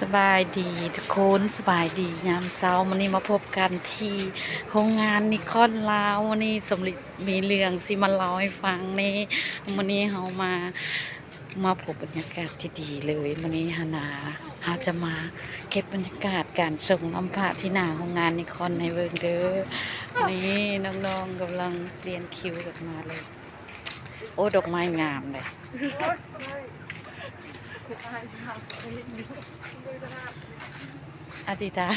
สบายดีทุกคนสบายดียามเช้าวันนี้มาพบกันที่โรงงานนิคอนลาววันนี้สมฤทธิ์มีเรื่องสิมาเล่าให้ฟังนี่วันนี้เรามาพบบรรยากาศที่ดีเลยวันนี้ฮาจะมาเก็บบรรยากาศการส่งน้ำผ้าที่หน้าโรงงานนิคอนในเวิร์เด้อนี่น้องๆกำลังเรียนคิวกันมาเลยโอ้ดอกไม้งามเลย อธิษฐาน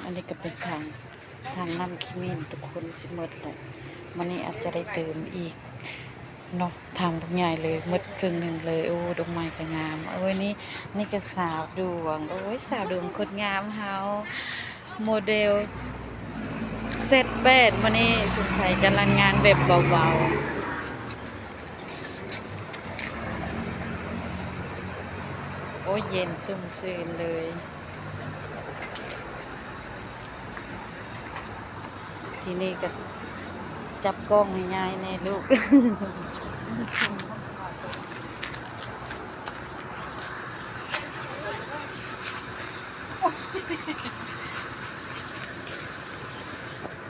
อันนี้ก็เป็นทางน้ำคิมินทุกคนสิหมดเลยวันนี้อาจจะได้เติมอีกเนาะทางบางใหญ่เลยหมดครึ่งหนึ่งเลยโอ้ดอกไม้ก็งามเอ้ยนี่ก็สาวดวงโอ้ยสาวดวงคนงามเฮาโมเดลเซตแบดวันนี้สงสัยกำลังงานแบบเบาๆโอ้ยเย็นชุ่มชื่นเลยที่นี่ก็จับกล้องง่ายๆแน่ลูก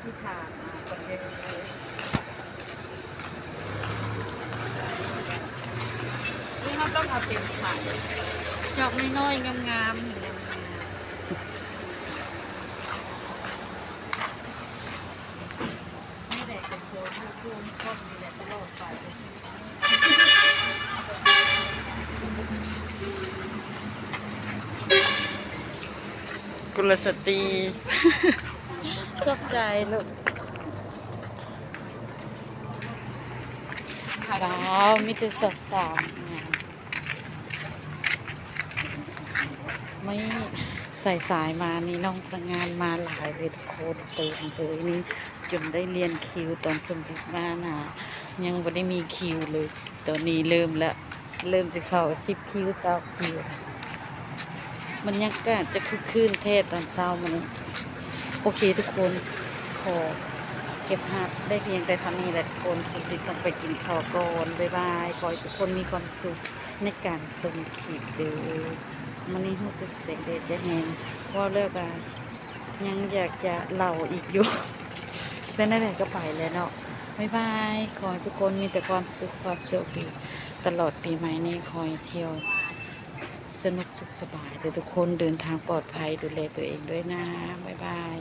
ที่ผ่านมาคนเดียวเลยนี่เขาต้องเอาเต็มถ่ายจอกน้อยๆงามๆเห็นงามๆนี่แหละเป็นตัวผู้คุมต้นนี่แหละตลอดไปกุลสตรีชอบใจลูกว้าวมีแต่สาวๆงามไม่ใส่สายมานี่น้องพนักงานมาหลายเลยทุกคนเต็มเลยนี่จนได้เรียนคิวตอนสมบูรณ์มานะยังไม่ได้มีคิวเลยตอนนี้เริ่มแล้วเริ่มจะเข้า10 คิว20 คิวมันยังก็จะคึกคืนเทศตอนเช้ามันโอเคทุกคนขอเก็บภาพได้เพียงแต่เท่านี้แหละทุกคนคุณดิต้องไปกินข้าวก่อนบ๊ายบายขอให้ทุกคนมีความสุขในการชมคลิปเด้อมันนี้รู้สึกเสียงเดชจะแหงเพราะเลิกอ่ะยังอยากจะเล่าอีกอยู่ เป็นอะไรก็ไปแล้วเนาะบ๊ายบายขอให้ทุกคนมีแต่ความสุขความโชคดีตลอดปีใหม่นี้ขอให้เที่ยวสนุกสุขสบายแต่ทุกคนเดินทางปลอดภัยดูแลตัวเองด้วยนะบ๊ายบาย